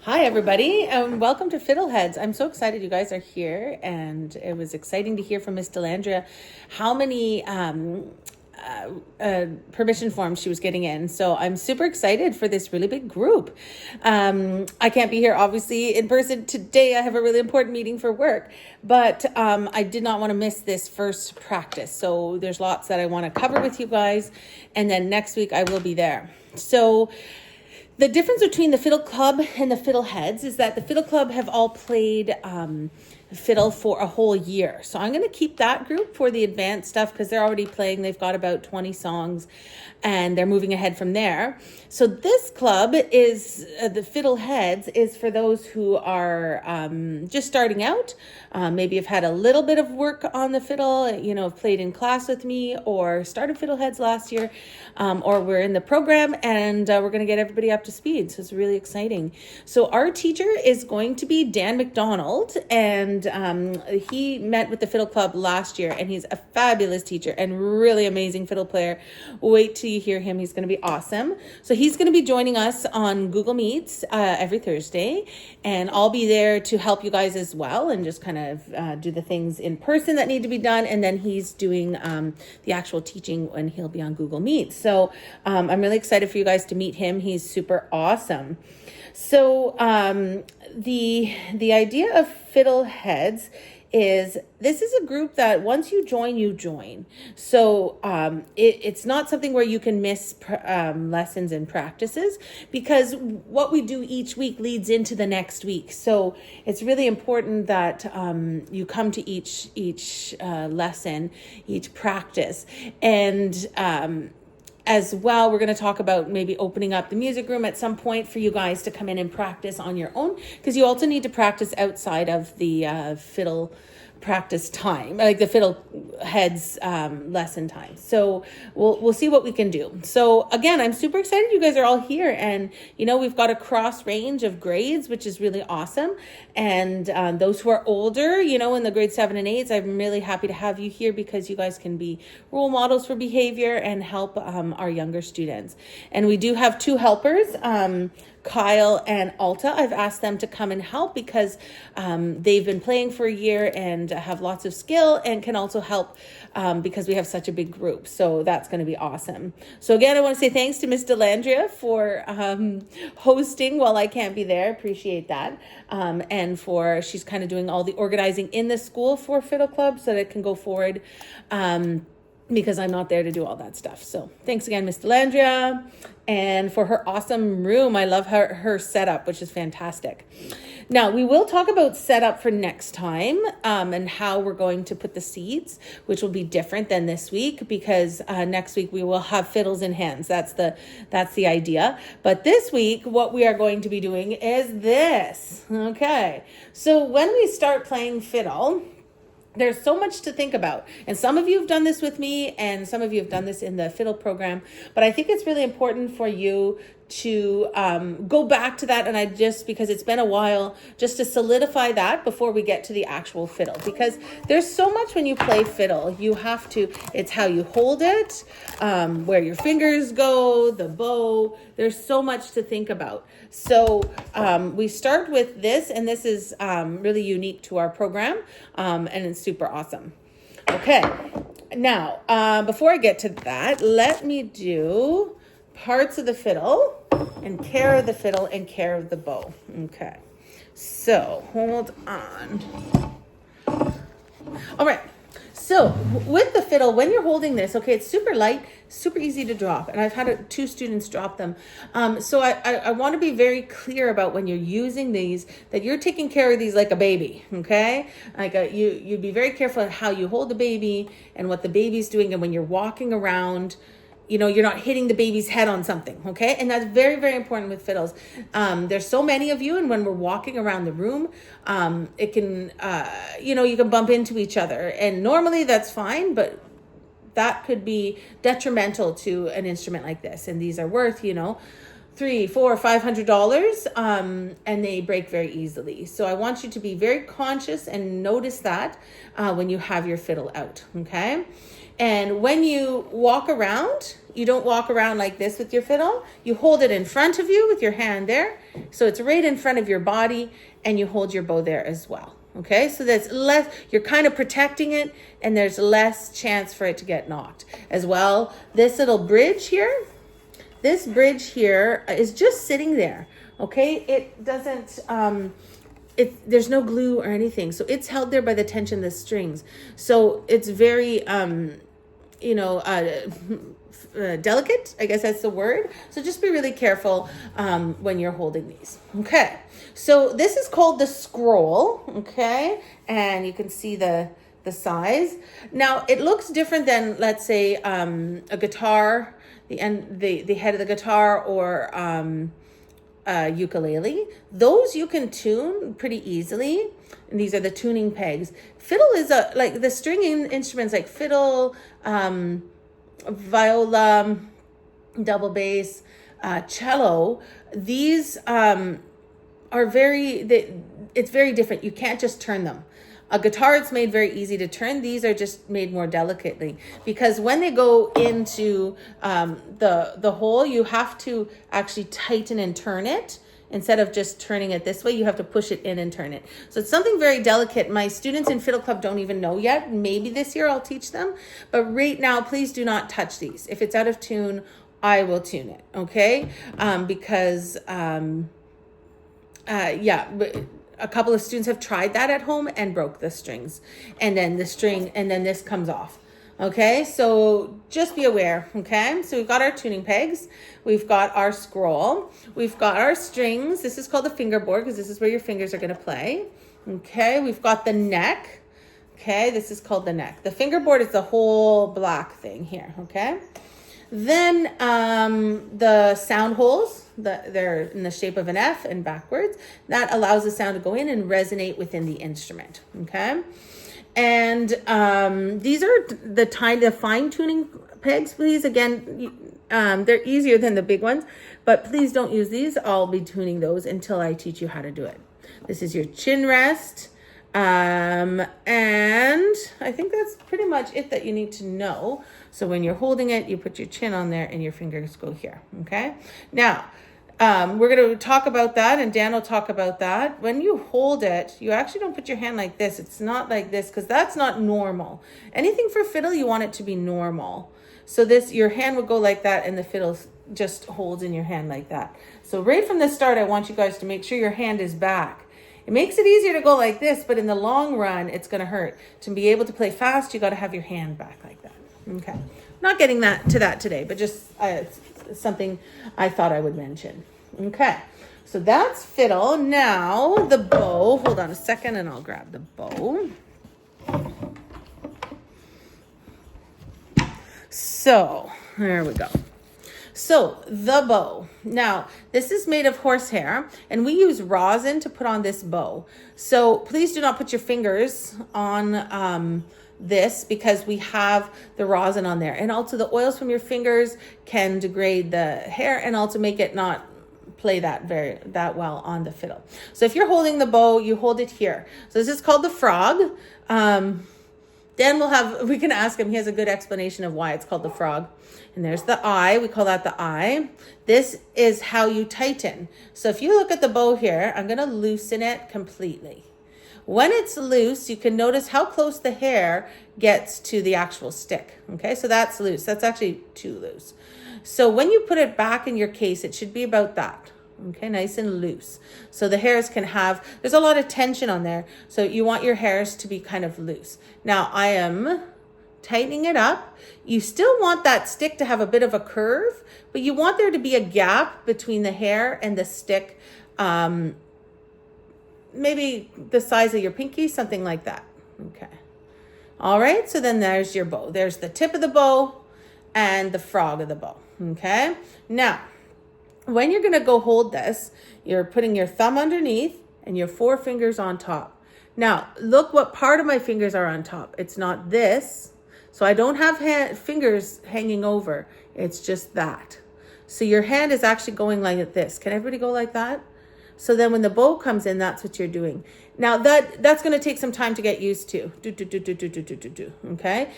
Hi, everybody, and welcome to Fiddleheads. I'm so excited you guys are here, and it was exciting to hear from Miss Delandria how many permission forms she was getting in. So I'm super excited for this really big group. I can't be here, obviously, in person today. I have a really important meeting for work, but I did not want to miss this first practice. So there's lots that I want to cover with you guys, and then next week I will be there. So the difference between the Fiddle Club and the Fiddleheads is that the Fiddle Club have all played fiddle for a whole year. So I'm going to keep that group for the advanced stuff because they're already playing. They've got about 20 songs and they're moving ahead from there. So this club is, the Fiddleheads is for those who are just starting out, maybe have had a little bit of work on the fiddle, have played in class with me or started Fiddleheads last year, or we're in the program and we're going to get everybody up to speed. So it's really exciting. So our teacher is going to be Dan McDonald, and he met with the Fiddle Club last year, and he's a fabulous teacher and really amazing fiddle player. Wait till you hear him. He's going to be awesome. So he's going to be joining us on Google Meets every Thursday, and I'll be there to help you guys as well and just kind of do the things in person that need to be done. And then he's doing the actual teaching when he'll be on Google Meets. So I'm really excited for you guys to meet him. He's super awesome. So the idea of Fiddleheads is this is a group that once you join, you join. So it's not something where you can miss lessons and practices, because what we do each week leads into the next week. So it's really important that you come to each lesson, each practice, and as well, we're going to talk about maybe opening up the music room at some point for you guys to come in and practice on your own, because you also need to practice outside of the fiddle practice time, like the Fiddleheads lesson time. So we'll see what we can do. So again, I'm super excited you guys are all here, and we've got a cross range of grades, which is really awesome. And those who are older, in the grade 7 and 8s, I'm really happy to have you here because you guys can be role models for behavior and help our younger students. And we do have 2 helpers, Kyle and Alta. I've asked them to come and help because they've been playing for a year and have lots of skill and can also help because we have such a big group. So that's going to be awesome. So again, I want to say thanks to Miss Delandria for hosting while I can't be there. Appreciate that. And she's kind of doing all the organizing in the school for Fiddle Club so that it can go forward. Because I'm not there to do all that stuff. So thanks again, Miss Delandria, and for her awesome room. I love her setup, which is fantastic. Now, we will talk about setup for next time and how we're going to put the seats, which will be different than this week because next week we will have fiddles in hands. That's the idea. But this week, what we are going to be doing is this. Okay, so when we start playing fiddle, there's so much to think about. And some of you have done this with me and some of you have done this in the fiddle program. But I think it's really important for you to go back to that, and because it's been a while, just to solidify that before we get to the actual fiddle, because there's so much when you play fiddle. It's how you hold it, where your fingers go, the bow. There's so much to think about. So we start with this, and this is really unique to our program, and it's super awesome. Okay, now before I get to that, let me do parts of the fiddle and care of the fiddle and care of the bow. Okay, so hold on. All right, so with the fiddle, when you're holding this, okay, it's super light, super easy to drop, and I've had 2 students drop them. So I want to be very clear about when you're using these, that you're taking care of these like a baby, okay? You'd be very careful of how you hold the baby and what the baby's doing, and when you're walking around, you're not hitting the baby's head on something, okay? And that's very, very important with fiddles. There's so many of you, and when we're walking around the room, it can, you can bump into each other. And normally that's fine, but that could be detrimental to an instrument like this. And these are worth, $300, $400, $500, and they break very easily. So I want you to be very conscious and notice that when you have your fiddle out, okay? And when you walk around, you don't walk around like this with your fiddle. You hold it in front of you with your hand there. So it's right in front of your body, and you hold your bow there as well. Okay, so that's less, you're kind of protecting it, and there's less chance for it to get knocked as well. This little bridge here, this bridge here is just sitting there. Okay, it doesn't, there's no glue or anything. So it's held there by the tension of the strings. So it's very, delicate, I guess that's the word. So just be really careful when you're holding these. Okay, so this is called the scroll. Okay, and you can see the size. Now it looks different than, let's say, a guitar, the head of the guitar, or ukulele. Those you can tune pretty easily, and these are the tuning pegs. Fiddle is like the stringing instruments, like fiddle, viola, double bass, cello. These are it's very different. You can't just turn them. A guitar, it's made very easy to turn. These are just made more delicately, because when they go into the hole, you have to actually tighten and turn it. Instead of just turning it this way, you have to push it in and turn it. So it's something very delicate. My students in Fiddle Club don't even know yet. Maybe this year I'll teach them. But right now, please do not touch these. If it's out of tune, I will tune it, okay? Because a couple of students have tried that at home and broke the strings. And then this comes off. Okay, so just be aware, okay? So we've got our tuning pegs, we've got our scroll, we've got our strings. This is called the fingerboard, because this is where your fingers are going to play. Okay, we've got the neck. Okay, this is called the neck. The fingerboard is the whole black thing here, okay? Then the sound holes, they're in the shape of an F and backwards. That allows the sound to go in and resonate within the instrument, okay? And these are the fine tuning pegs, please. Again, they're easier than the big ones, but please don't use these. I'll be tuning those until I teach you how to do it. This is your chin rest. And I think that's pretty much it that you need to know. So when you're holding it, you put your chin on there and your fingers go here. Okay. Now, we're going to talk about that, and Dan will talk about that. When you hold it, you actually don't put your hand like this. It's not like this, because that's not normal. Anything for fiddle, you want it to be normal. So your hand would go like that, and the fiddle just holds in your hand like that. So right from the start, I want you guys to make sure your hand is back. It makes it easier to go like this, but in the long run, it's going to hurt. To be able to play fast, you got to have your hand back like that. Okay. Not getting to that today, but just something I thought I would mention. Okay, so that's fiddle. Now the bow. Hold on a second and I'll grab the bow. So there we go. So the bow. Now this is made of horsehair, and we use rosin to put on this bow. So please do not put your fingers on this, because we have the rosin on there, and also the oils from your fingers can degrade the hair and also make it not play that well on the fiddle. So if you're holding the bow, you hold it here. So this is called the frog. Dan we can ask him. He has a good explanation of why it's called the frog. And there's the eye. We call that the eye. This is how you tighten. So if you look at the bow here, I'm going to loosen it completely. When it's loose, you can notice how close the hair gets to the actual stick. Okay, so that's loose. That's actually too loose. So when you put it back in your case, it should be about that. Okay, nice and loose. So the hairs there's a lot of tension on there. So you want your hairs to be kind of loose. Now I am tightening it up. You still want that stick to have a bit of a curve, but you want there to be a gap between the hair and the stick. Maybe the size of your pinky, something like that. Okay. All right, so then there's your bow. There's the tip of the bow and the frog of the bow. Okay. Now, when you're going to go hold this, you're putting your thumb underneath and your 4 fingers on top. Now, look what part of my fingers are on top. It's not this. So I don't have fingers hanging over. It's just that. So your hand is actually going like this. Can everybody go like that? So then when the bow comes in, that's what you're doing. Now that's going to take some time to get used to. Okay.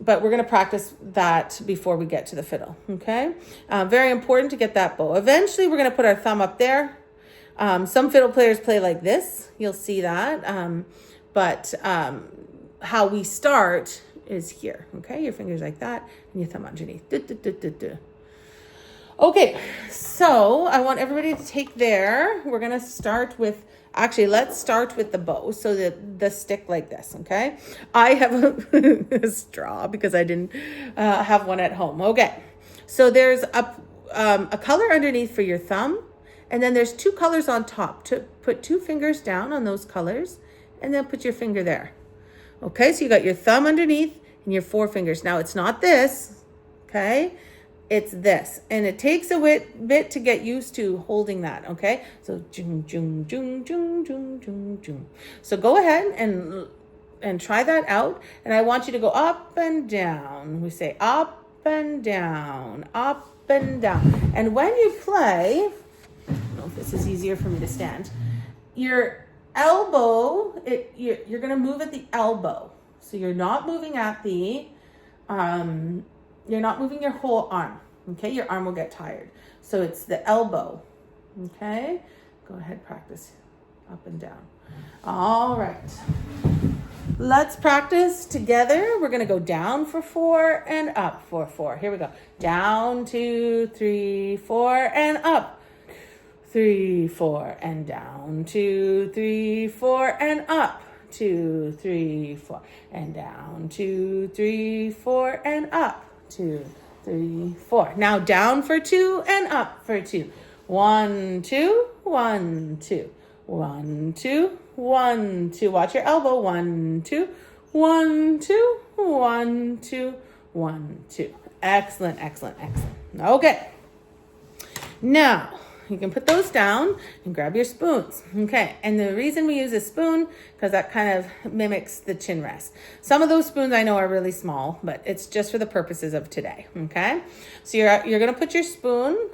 But we're going to practice that before we get to the fiddle. Okay. Very important to get that bow. Eventually we're going to put our thumb up there. Some fiddle players play like this. You'll see that. But how we start is here. Okay. Your fingers like that and your thumb underneath. Okay, so I want everybody to take there. We're going to start with, actually, let's start with the bow. So the stick like this, okay? I have a straw because I didn't have one at home. Okay, so there's a color underneath for your thumb. And then there's 2 colors on top. To put 2 fingers down on those colors and then put your finger there. Okay, so you got your thumb underneath and your 4 fingers. Now it's not this, okay? It's this, and it takes a bit to get used to holding that, okay? So, jung, jung, jung, jung, jung, jung, jung. So go ahead and try that out, and I want you to go up and down. We say up and down, up and down. And when you play, I don't know if this is easier for me to stand, your elbow, you're gonna move at the elbow. So you're not moving at the, you're not moving your whole arm, okay? Your arm will get tired. So it's the elbow, okay? Go ahead, practice up and down. All right. Let's practice together. We're going to go down for 4 and up for 4. Here we go. Down, 2, 3, 4, and up. 3, 4, and down. 2, 3, 4, and up. 2, 3, 4, and down. 2, 3, 4, and up. 2, 3, 4. Now down for 2 and up for 2. 1, 2, 1, 2. 1, 2, 1, 2. Watch your elbow. 1, 2, 1, 2, 1, 2, 1, 2. Excellent, excellent, excellent. Okay. Now, you can put those down and grab your spoons. Okay, and the reason we use a spoon, because that kind of mimics the chin rest. Some of those spoons I know are really small, but it's just for the purposes of today, okay? So you're going to put your spoon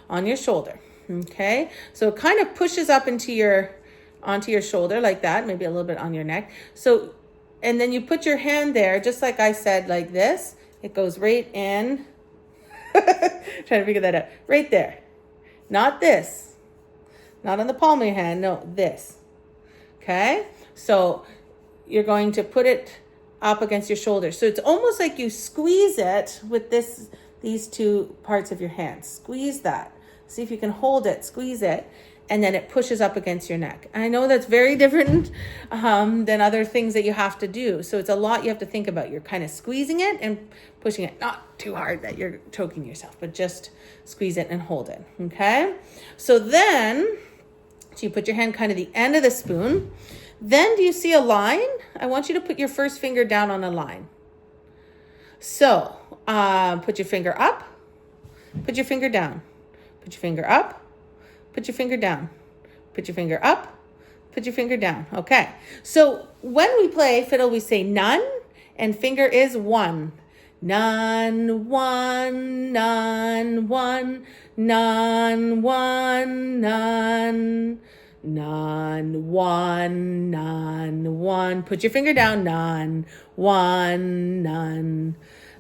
on your shoulder, okay? So it kind of pushes up onto your shoulder like that, maybe a little bit on your neck. So, and then you put your hand there, just like I said, like this. It goes right in. Trying to figure that out. Right there. Not this, not on the palm of your hand, no, this, okay? So you're going to put it up against your shoulder. So it's almost like you squeeze it with these 2 parts of your hand. Squeeze that. See if you can hold it, squeeze it, and then it pushes up against your neck. I know that's very different than other things that you have to do. So it's a lot you have to think about. You're kind of squeezing it and pushing it, not too hard that you're choking yourself, but just squeeze it and hold it, okay? So you put your hand kind of the end of the spoon. Then do you see a line? I want you to put your first finger down on a line. So put your finger up, put your finger down, put your finger up, put your finger down, put your finger up, put your finger down. Okay. So when we play fiddle, we say none and finger is 1. None, 1, none, 1, none, 1, none, none, 1, none, 1. Put your finger down. None, 1, none.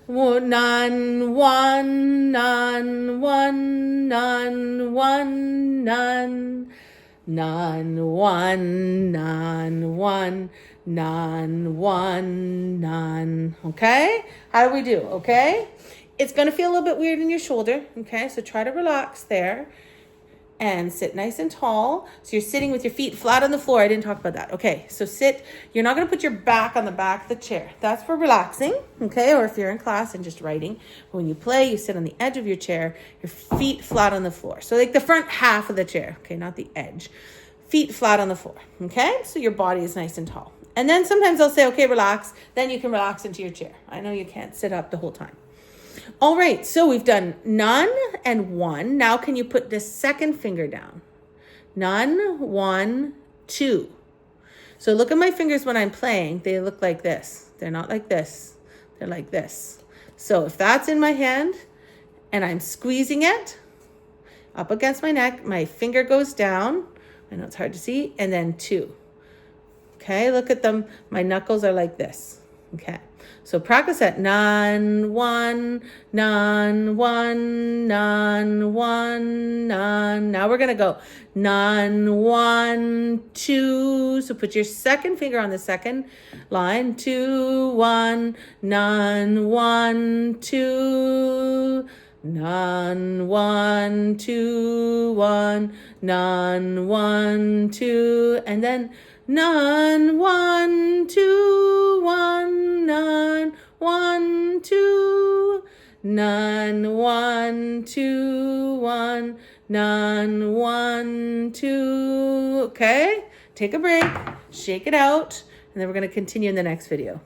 None, 1, none, 1, none, 1, none, none, 1, none, 1, none, 1, none. Okay? How do we do? Okay? It's going to feel a little bit weird in your shoulder. Okay? So try to relax there and sit nice and tall. So you're sitting with your feet flat on the floor. I didn't talk about that. Okay, so sit. You're not going to put your back on the back of the chair. That's for relaxing, okay? Or if you're in class and just writing. When you play, you sit on the edge of your chair, your feet flat on the floor. So like the front half of the chair, okay, not the edge. Feet flat on the floor, okay? So your body is nice and tall. And then sometimes I'll say, okay, relax. Then you can relax into your chair. I know you can't sit up the whole time. All right, so we've done none and 1. Now can you put the second finger down? None, 1, 2. So look at my fingers when I'm playing. They look like this. They're not like this. They're like this. So if that's in my hand and I'm squeezing it, up against my neck. My finger goes down. I know it's hard to see. And then 2. Okay, look at them. My knuckles are like this. Okay, so practice at nan, 1, nan, 1, nan, 1, nan. Now we're going to go nan, 1, 2. So put your second finger on the second line. 2, 1, nan, 1, 2. Nan, 1, 2, 1, nan, 1, 2, and then nan, 1, 2, 1, nan, 1, 2, nan, 1, 2, 1, nan, 1, 2. Okay, take a break, shake it out, and then we're going to continue in the next video.